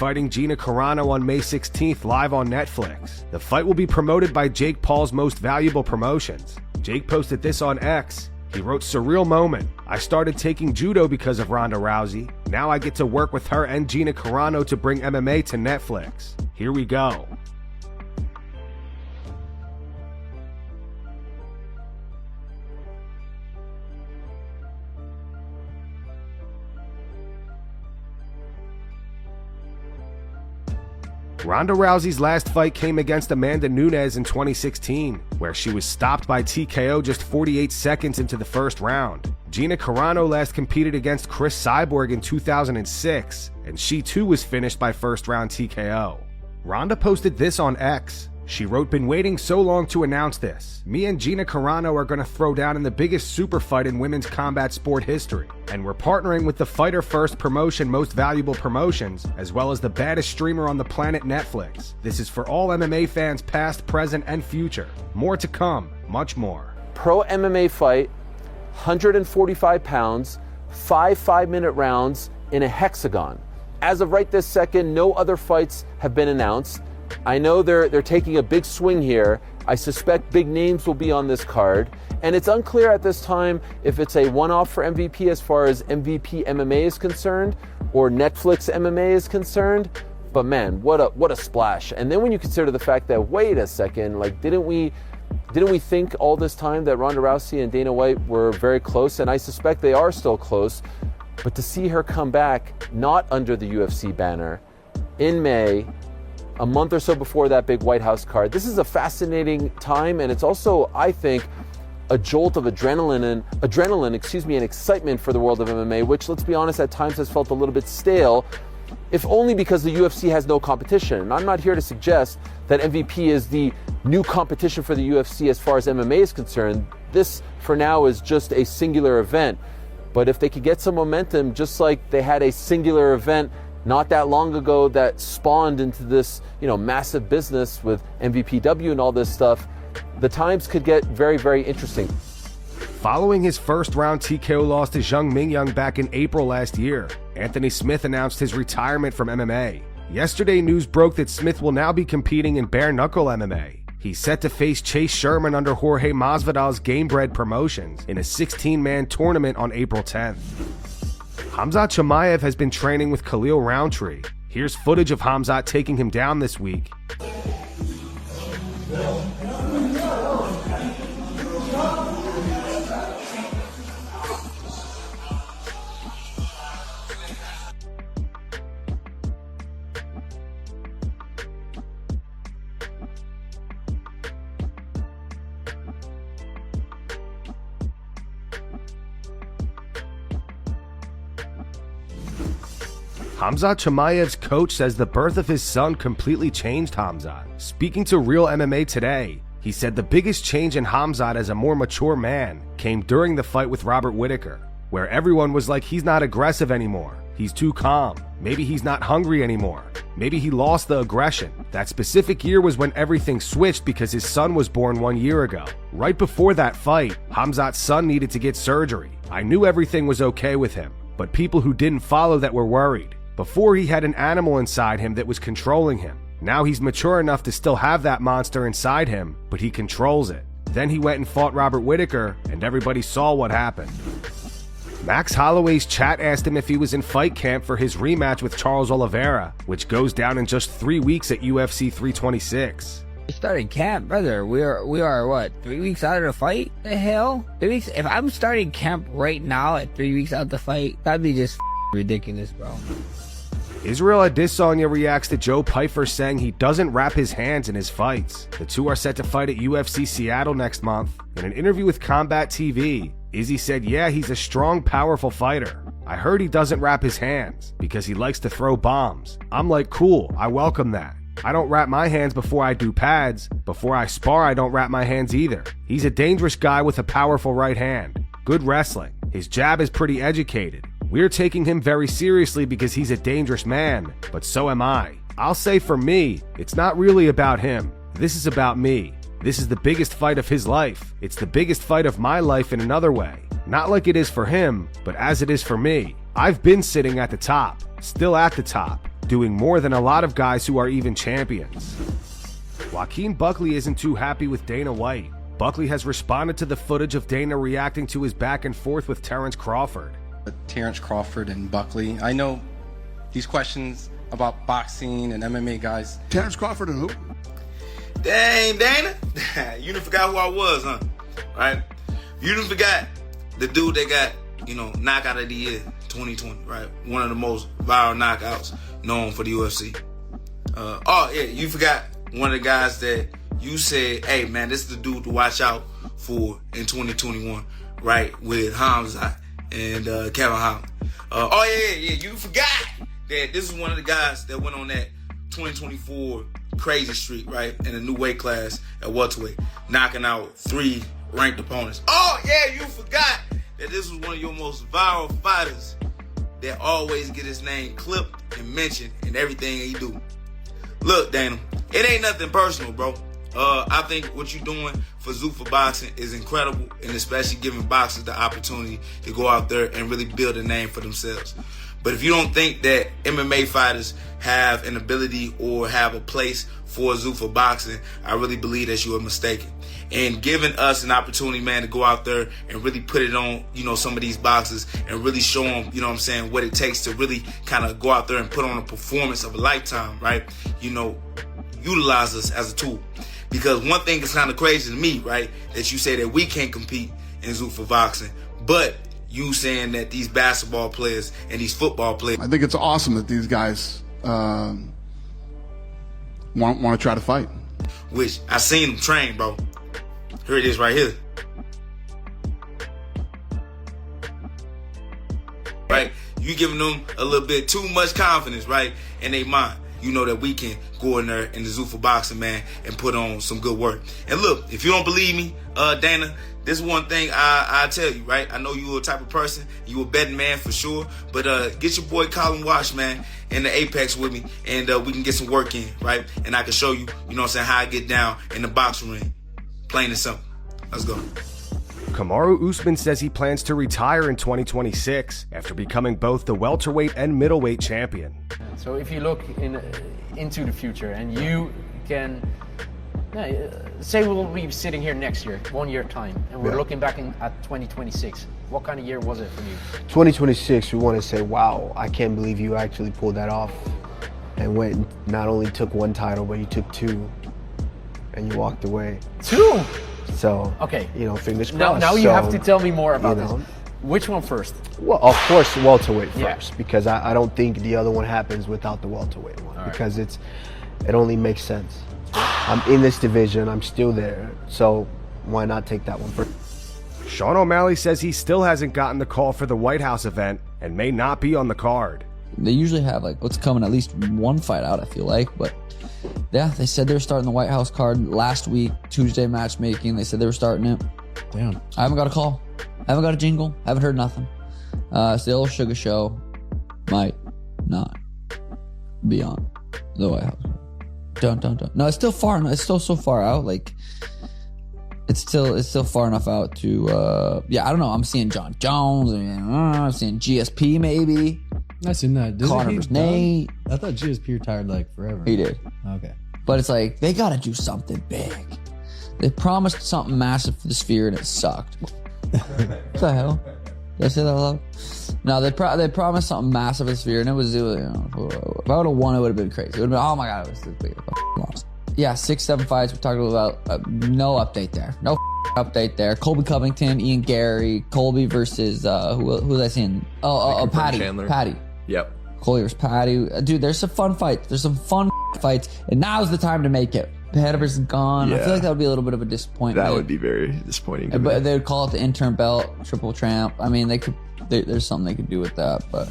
fighting Gina Carano on May 16th live on Netflix. The fight will be promoted by Jake Paul's Most Valuable Promotions. Jake posted this on X. He wrote, "Surreal moment. I started taking judo because of Ronda Rousey. Now I get to work with her and Gina Carano to bring MMA to Netflix. Here we go." Ronda Rousey's last fight came against Amanda Nunes in 2016, where she was stopped by TKO just 48 seconds into the first round. Gina Carano last competed against Chris Cyborg in 2006, and she too was finished by first-round TKO. Ronda posted this on X. She wrote, "Been waiting so long to announce this. Me and Gina Carano are gonna throw down in the biggest super fight in women's combat sport history. And we're partnering with the Fighter First promotion Most Valuable Promotions, as well as the baddest streamer on the planet, Netflix. This is for all MMA fans past, present, and future. More to come, much more." Pro MMA fight, 145 pounds, 5 5-minute rounds in a hexagon. As of right this second, no other fights have been announced. I know they're taking a big swing here. I suspect big names will be on this card. And it's unclear at this time if it's a one-off for MVP as far as MVP MMA is concerned or Netflix MMA is concerned. But man, what a splash. And then when you consider the fact that, wait a second, like didn't we think all this time that Ronda Rousey and Dana White were very close? And I suspect they are still close. But to see her come back, not under the UFC banner, in May, a month or so before that big White House card. This is a fascinating time, and it's also, I think, a jolt of adrenaline and excitement for the world of MMA, which, let's be honest, at times has felt a little bit stale, if only because the UFC has no competition. And I'm not here to suggest that MVP is the new competition for the UFC as far as MMA is concerned. This, for now, is just a singular event. But if they could get some momentum, just like they had a singular event not that long ago that spawned into this, massive business with MVPW and all this stuff, the times could get very, very interesting. Following his first-round TKO loss to Zhang Mingyang back in April last year, Anthony Smith announced his retirement from MMA. Yesterday, news broke that Smith will now be competing in bare-knuckle MMA. He's set to face Chase Sherman under Jorge Masvidal's Gamebred Promotions in a 16-man tournament on April 10th. Khamzat Chimaev has been training with Khalil Roundtree. Here's footage of Khamzat taking him down this week. Khamzat Chimaev's coach says the birth of his son completely changed Khamzat. Speaking to Real MMA Today, he said the biggest change in Khamzat as a more mature man came during the fight with Robert Whittaker, where everyone was like, he's not aggressive anymore. He's too calm. Maybe he's not hungry anymore. Maybe he lost the aggression. That specific year was when everything switched because his son was born 1 year ago. Right before that fight, Khamzat's son needed to get surgery. I knew everything was okay with him, but people who didn't follow that were worried. Before, he had an animal inside him that was controlling him. Now he's mature enough to still have that monster inside him, but he controls it. Then he went and fought Robert Whittaker, and everybody saw what happened. Max Holloway's chat asked him if he was in fight camp for his rematch with Charles Oliveira, which goes down in just 3 weeks at UFC 326. Starting camp, brother. We are what, 3 weeks out of the fight? The hell? 3 weeks? If I'm starting camp right now at 3 weeks out of the fight, that'd be just ridiculous, bro. Israel Adesanya reacts to Joe Pyfer saying he doesn't wrap his hands in his fights. The two are set to fight at UFC Seattle next month. In an interview with Combat TV, Izzy said, "Yeah, he's a strong, powerful fighter. I heard he doesn't wrap his hands because he likes to throw bombs. I'm like, cool, I welcome that. I don't wrap my hands before I do pads. Before I spar, I don't wrap my hands either. He's a dangerous guy with a powerful right hand. Good wrestling. His jab is pretty educated. We're taking him very seriously because he's a dangerous man, but so am I. I'll say for me, it's not really about him. This is about me. This is the biggest fight of his life. It's the biggest fight of my life in another way. Not like it is for him, but as it is for me. I've been sitting at the top, still at the top. doing more than a lot of guys who are even champions. Joaquin Buckley isn't too happy with Dana White. Buckley has responded to the footage of Dana reacting to his back and forth with Terrence Crawford. Terrence Crawford and Buckley. I know these questions about boxing and MMA guys. Terrence Crawford and who? Dang, Dana. You done forgot who I was, huh? Right? You done forgot the dude that got, knockout of the year 2020, right? One of the most viral knockouts known for the UFC. You forgot one of the guys that you said, hey, man, this is the dude to watch out for in 2021, right? With Hamzat and Kevin Holland. You forgot that this is one of the guys that went on that 2024 crazy streak, right? In a new weight class at welterweight, knocking out 3 ranked opponents. You forgot that this was one of your most viral fighters that always get his name clipped and mentioned in everything he do. Look, Dana, it ain't nothing personal, bro. I think what you're doing for Zuffa Boxing is incredible, and especially giving boxers the opportunity to go out there and really build a name for themselves. But if you don't think that MMA fighters have an ability or have a place for Zuffa Boxing, I really believe that you are mistaken. And giving us an opportunity, man, to go out there and really put it on, some of these boxers and really show them, what it takes to really kind of go out there and put on a performance of a lifetime, right? Utilize us as a tool. Because one thing is kind of crazy to me, right, that you say that we can't compete in Zuffa Boxing, but you saying that these basketball players and these football players. I think it's awesome that these guys want to try to fight. Which I seen them train, bro. Here it is right here. Right? You giving them a little bit too much confidence, right, in their mind. You know that we can go in there in the Zuffa Boxing, man, and put on some good work. And look, if you don't believe me, Dana, this is one thing I tell you, right? I know you're a type of person, you a betting man for sure, but get your boy Colin Wash, man, in the Apex with me, and we can get some work in, right? And I can show you, how I get down in the boxing ring. Plain and simple. Let's go. Kamaru Usman says he plans to retire in 2026 after becoming both the welterweight and middleweight champion. So if you look into the future and you can say we'll be sitting here next year, 1 year time, and we're looking back at 2026, what kind of year was it for you? 2026, we want to say, wow, I can't believe you actually pulled that off and went and not only took 1 title, but you took 2 and you walked away. 2? So, okay. Fingers crossed. Now you have to tell me more about this. Which one first? Well, of course, welterweight first, because I don't think the other one happens without the welterweight one, because it only makes sense. I'm in this division, I'm still there, so why not take that one first? Sean O'Malley says he still hasn't gotten the call for the White House event and may not be on the card. They usually have what's coming, at least 1 fight out, I feel like, but yeah, they said they were starting the White House card last week, Tuesday matchmaking. They said they were starting it. Damn. I haven't got a call. I haven't got a jingle. I haven't heard nothing. It's the old Sugar Show might not be on the White House. Don't. No, it's still far. It's still so far out. It's still far enough out to. I don't know. I'm seeing John Jones. I'm seeing GSP maybe. I seen that. Conor vs. Nate. I thought GSP retired forever. He did. Okay. But it's they got to do something big. They promised something massive for the Sphere and it sucked. What the hell? Did I say that loud? No, they promised something massive for the Sphere and it was if I would have won, it would have been crazy. It would have been, oh my God, it was too big. Lost. Yeah, 6-7 fights. We talked about no update there. No update there. Colby Covington, Ian Gary, Colby versus who was I seeing? Patty. Yep. Colby versus Patty. Dude, there's some fun fights. There's some fun fights, and now's the time to make it. Pettiver's gone. Yeah. I feel like that would be a little bit of a disappointment. That would be very disappointing. But they would call it the interim belt, triple champ. I mean, there's something they could do with that. But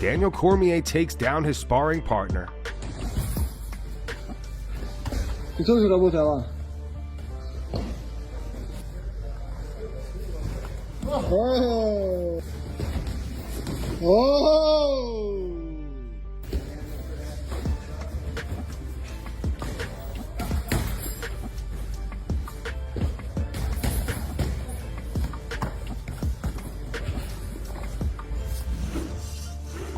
Daniel Cormier takes down his sparring partner.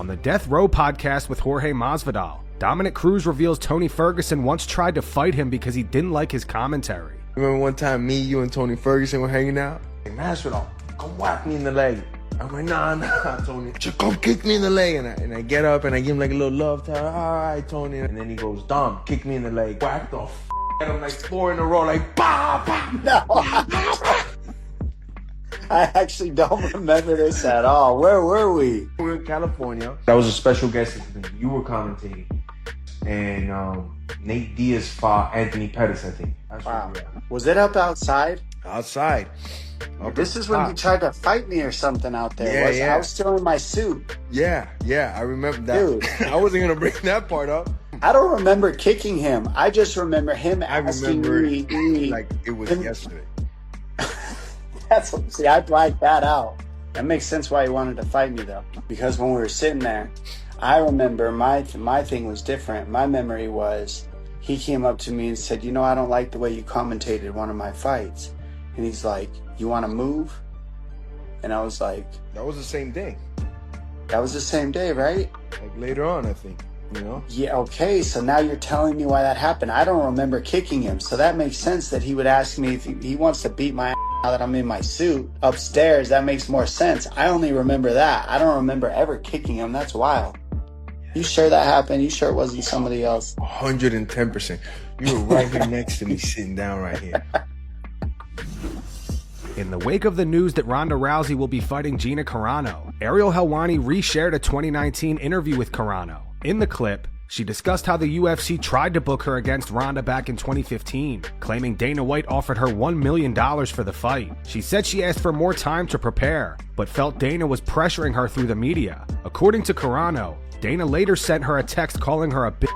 On the Death Row podcast with Jorge Masvidal, Dominick Cruz reveals Tony Ferguson once tried to fight him because he didn't like his commentary. Remember one time me, you, and Tony Ferguson were hanging out? Hey, Masvidal, come whack me in the leg. I'm like, nah, Tony. Just come kick me in the leg. And I get up and I give him like a little love tap. All right, Tony. And then he goes, Dom, kick me in the leg. Whack the f***. And I'm like 4 in a row, like, bah, bah. No. I actually don't remember this at all. Where were we? We were in California. I was a special guest. You were commentating. And Nate Diaz fought Anthony Pettis, I think. Wow. Was it up outside? Outside. This is when you tried to fight me or something out there. Yeah. I was still in my suit. Yeah, I remember that. Dude. I wasn't going to bring that part up. I don't remember kicking him. I just remember him asking me. Like it was yesterday. See, I blacked that out. That makes sense why he wanted to fight me, though. Because when we were sitting there, I remember my thing was different. My memory was he came up to me and said, I don't like the way you commentated one of my fights. And he's like, you want to move? And I was like... That was the same day. That was the same day, right? Like later on, I think. Yeah, okay, so now you're telling me why that happened. I don't remember kicking him, so that makes sense that he would ask me if he wants to beat my ass now that I'm in my suit upstairs. That makes more sense. I only remember that. I don't remember ever kicking him. That's wild. You sure that happened? You sure it wasn't somebody else? 110%. You were right here next to me, sitting down right here. In the wake of the news that Ronda Rousey will be fighting Gina Carano, Ariel Helwani reshared a 2019 interview with Carano. In the clip, she discussed how the UFC tried to book her against Ronda back in 2015, claiming Dana White offered her $1 million for the fight. She said she asked for more time to prepare, but felt Dana was pressuring her through the media. According to Carano, Dana later sent her a text calling her a bitch.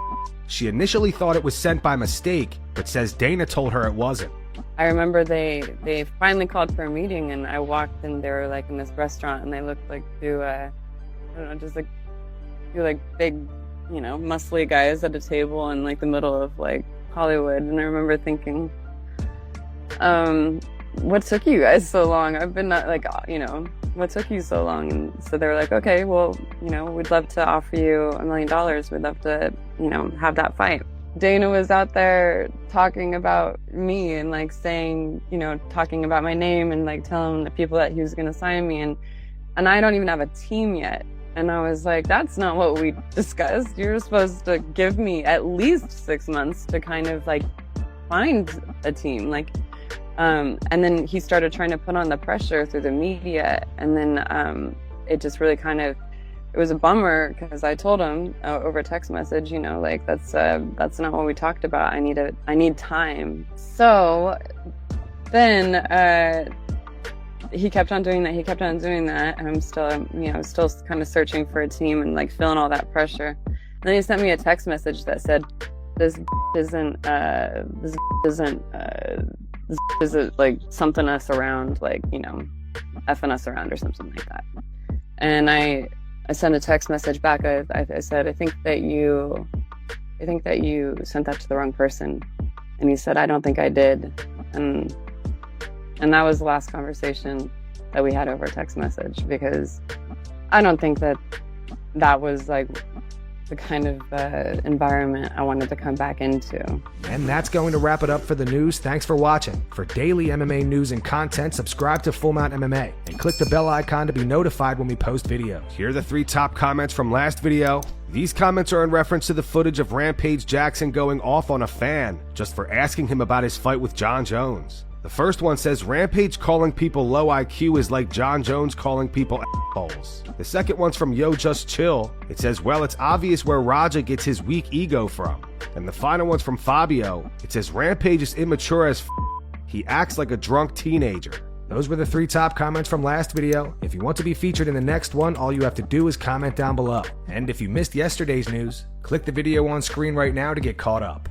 She initially thought it was sent by mistake, but says Dana told her it wasn't. I remember they finally called for a meeting, and I walked in. They were like in this restaurant, and they looked like two big, muscly guys at a table in like the middle of like Hollywood. And I remember thinking, what took you guys so long? I've been what took you so long? And so they were like, okay, well, we'd love to offer you $1 million. We'd love to, have that fight. Dana was out there talking about me and like saying, talking about my name and like telling the people that he was going to sign me. And I don't even have a team yet. And I was like, that's not what we discussed. You're supposed to give me at least 6 months to kind of like find a team. And then he started trying to put on the pressure through the media. And then it just really it was a bummer because I told him over text message, that's not what we talked about. I need time. So then he kept on doing that. And I'm still kind of searching for a team and like feeling all that pressure. And then he sent me a text message that said, this isn't like something us around, like, effing us around or something like that. And I sent a text message back. I said, I think that you sent that to the wrong person. And he said, I don't think I did. And that was the last conversation that we had over text message, because I don't think that was like the kind of environment I wanted to come back into. And that's going to wrap it up for the news. Thanks for watching. For daily MMA news and content, subscribe to Full Mount MMA and click the bell icon to be notified when we post videos. Here are the 3 top comments from last video. These comments are in reference to the footage of Rampage Jackson going off on a fan just for asking him about his fight with John Jones. The first one says, Rampage calling people low IQ is like John Jones calling people assholes. The second one's from Yo Just Chill. It says, well, it's obvious where Raja gets his weak ego from. And the final one's from Fabio. It says, Rampage is immature as he acts like a drunk teenager. Those were the 3 top comments from last video. If you want to be featured in the next one, all you have to do is comment down below. And if you missed yesterday's news, click the video on screen right now to get caught up.